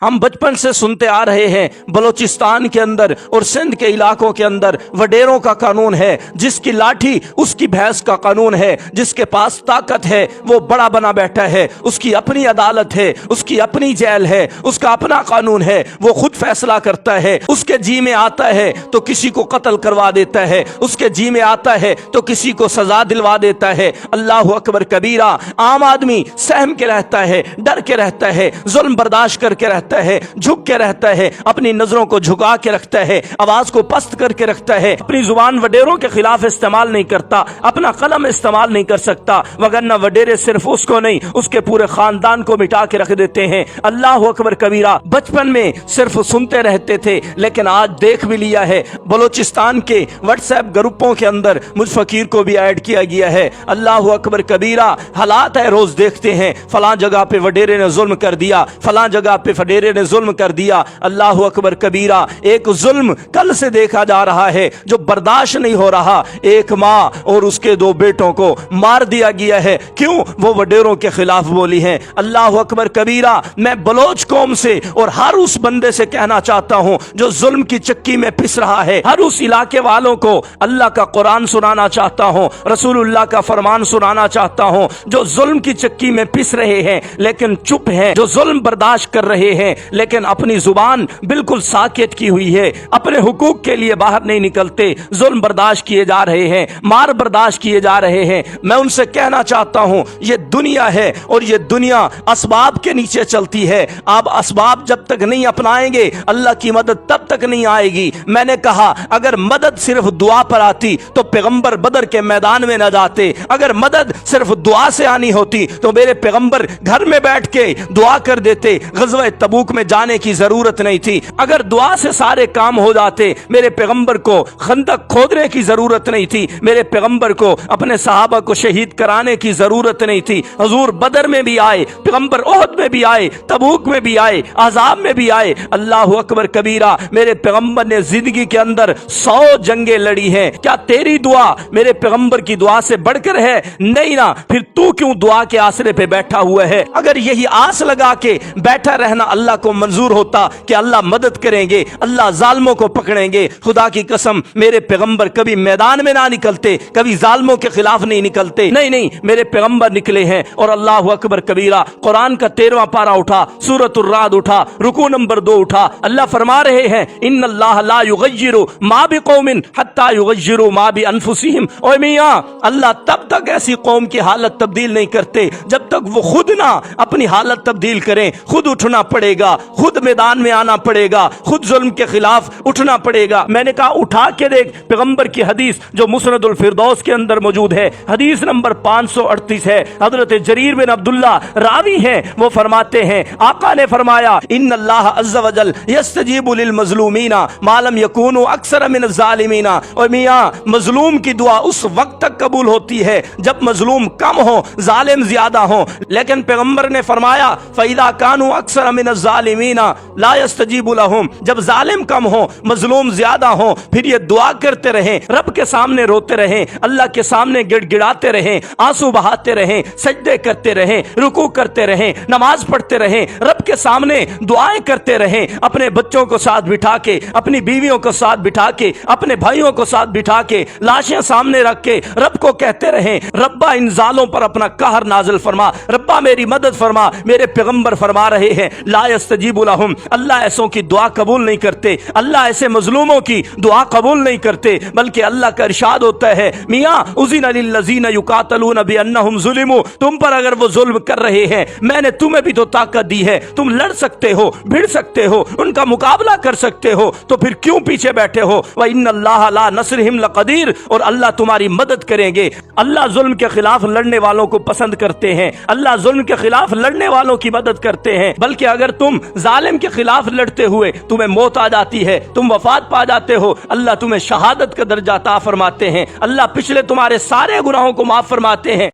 हम बचपन से सुनते आ रहे हैं, बलोचिस्तान के अंदर और सिंध के इलाकों के अंदर वडेरों का कानून है, जिसकी लाठी उसकी भैंस का कानून है, जिसके पास ताकत है वो बड़ा बना बैठा है, उसकी अपनी अदालत है, उसकी अपनी जेल है, उसका अपना कानून है, वो खुद फैसला करता है। उसके जी में आता है तो किसी को कत्ल करवा देता है, उसके जी में आता है तो किसी को सजा दिलवा देता है। अल्लाह अकबर कबीरा। आम आदमी सहम के रहता है, डर के रहता है, जुल्म बर्दाश्त करके रहता है, झुक के रहता है, अपनी नजरों को झुका के रखता है, आवाज को पस्त करके रखता है, अपनी जुबान वडेरों के खिलाफ इस्तेमाल नहीं करता, अपना कलम इस्तेमाल नहीं कर सकता, वगरना वडेरे सिर्फ उसको नहीं उसके पूरे खानदान को मिटा के रख देते हैं। अल्लाह अकबर कबीरा। बचपन में सिर्फ सुनते रहते थे, लेकिन आज देख भी लिया है। बलोचिस्तान के व्हाट्सएप ग्रुपों के अंदर मुझ फकीर को भी ऐड किया गया है। अल्लाह अकबर कबीरा। हालात है, रोज देखते हैं फलां जगह पे वडेरे ने जुल्म कर दिया, फलां जगह पे वडेरे ने जुल्म कर दिया। अल्लाह अकबर कबीरा। एक जुल्म कल से देखा जा रहा है जो बर्दाश्त नहीं हो रहा। एक माँ और उसके 2 बेटों को मार दिया गया है। क्यों? वो वडेरों के खिलाफ बोली है। अल्लाह अकबर कबीरा। मैं बलोच कौम से और हर उस बंदे से कहना चाहता हूं जो जुल्म की चक्की में पिस रहा है, हर उस इलाके वालों को अल्लाह का कुरान सुनाना चाहता हूं, रसूलुल्लाह का फरमान सुनाना चाहता हूं। जो जुल्म की चक्की में पिस रहे हैं लेकिन चुप हैं, जो जुल्म बर्दाश्त कर रहे हैं लेकिन अपनी जुबान बिल्कुल साकित की हुई है, अपने हुकूक के लिए बाहर नहीं निकलते, जुल्म बर्दाश्त किए जा रहे हैं, मार बर्दाश्त किए जा रहे हैं, मैं उनसे कहना चाहता हूं ये दुनिया है और ये दुनिया असबाब के नीचे चलती है। आप असबाब जब तक नहीं अपनाएंगे अल्लाह की मदद तब तक नहीं आएगी। मैंने कहा अगर मदद सिर्फ दुआ पर आती तो पैगंबर बदर के मैदान में न जाते। अगर मदद सिर्फ दुआ से आनी होती तो मेरे पैगंबर घर में बैठ के दुआ कर देते, गज़वा तबूक में जाने की जरूरत नहीं थी। अगर दुआ से सारे काम हो जाते मेरे पैगंबर को खंदक खोदने की जरूरत नहीं थी, मेरे पैगंबर को अपने सहाबा को शहीद कराने की जरूरत नहीं थी। हुजूर बदर में भी आए, पैगंबर ओहद में भी आए, तबूक में भी आए, अज़ाब में भी आए। अल्लाह अकबर कबीरा। मेरे पैगंबर ने जिंदगी के अंदर 100 जंगें लड़ी हैं। क्या तेरी दुआ मेरे पैगंबर की दुआ से बढ़कर है? नहीं ना। फिर तू क्यों दुआ के आसरे पे बैठा हुआ है? अगर यही आस लगा के बैठा रहना अल्लाह को मंजूर होता कि अल्लाह मदद करेंगे, अल्लाह जालिमों को पकड़ेंगे, खुदा की कसम मेरे पैगंबर कभी मैदान में ना निकलते, कभी जालिमों के खिलाफ नहीं निकलते। नहीं नहीं, मेरे पैगंबर निकले हैं। और अल्लाह अकबर कबीरा। कुरान का 13वां पारा उठा, सूरतुर राद उठा, रुकू नंबर 2 उठा। अल्लाह फरमा रहे हैं इन्नल्लाह ला युगय्यिरु मा बिकौमिन हत्ता युगय्यिरु मा बिअनफुसिहिम। ओए मियां, अल्लाह तब तक ऐसी कौम की हालत तब्दील नहीं करते जब तक वो खुद ना अपनी हालत तब्दील करें। खुद उठना पड़ेगा, खुद मैदान में आना पड़ेगा, खुद जुल्म के खिलाफ उठना पड़ेगा। मैंने कहा उठा के देख पैगंबर की हदीस जो मुस्नदुल फिरदौस के अंदर मौजूद है, हदीस नंबर 538 है। हजरत जरीर बिन अब्दुल्ला रावी हैं, वो फरमाते हैं आका ने फरमाया इन्नल्लाह अज़्ज़ व जल यस्तजीबु लिल मज़लूमीना मा लम यकूनु अक्सर मिन ज़ालिमीना। और मियां, मजलूम की दुआ उस वक्त तक कबूल होती है जब मजलूम कम हो, जालिम ज्यादा हो। लेकिन पैगंबर ने फरमाया फ़इज़ा कानू अक्सर मिन ज़ालिमीना ला यस्तजीबु लहुम। जब जालिम कम हो, मजलूम ज्यादा हो, फिर ये दुआ करते रहें, रब के सामने रोते रहें, अल्लाह के सामने गिड़गिड़ाते रहें, आंसू बहाते रहें, सजदे करते रहें, रुकू करते रहें, नमाज पढ़ते रहें, रब के सामने दुआएं करते रहें। अपने बच्चों को साथ बिठा के, अपनी बीवियों को साथ बिठा के, अपने भाइयों को साथ बिठा के, लाशें सामने रख के रब को कहते रहें रब्बा इन जालों पर अपना कहर नाजिल फरमा, रब्बा मेरी मदद फरमा। मेरे पैगंबर फरमा रहे हैं ला यस्तजीबु लहुम। अल्लाह ऐसों की दुआ कबूल नहीं करते, अल्लाह ऐसे मजलूमों की दुआ कबूल नहीं करते, बल्कि अल्लाह का इरशाद होता है मियां उज़िना लिल्लज़ीना युकातलूना बिअन्नहुम ज़ुलिमू। तुम पर अगर वो जुल्म कर रहे हैं, मैंने तुम्हें भी तो ताकत दी है, तुम लड़ सकते हो, भिड़ सकते हो, उनका मुकाबला कर सकते हो, तो फिर क्यों पीछे बैठे हो? व इन्नल्लाह ला नस्रिहिम लक़दीर। और अल्लाह तुम्हारी मदद करेंगे। अल्लाह जुल्म के खिलाफ लड़ने वालों को पसंद करते हैं, अल्लाह जुल्म के खिलाफ लड़ने वालों की मदद करते हैं। बल्कि अगर तुम जालिम के खिलाफ लड़ते हुए तुम्हें मौत आ जाती है, तुम वफात पा जाते हो, अल्लाह तुम्हें शहादत का दर्जा अता फरमाते हैं, अल्लाह पिछले तुम्हारे सारे गुनाहों को माफ फरमाते हैं।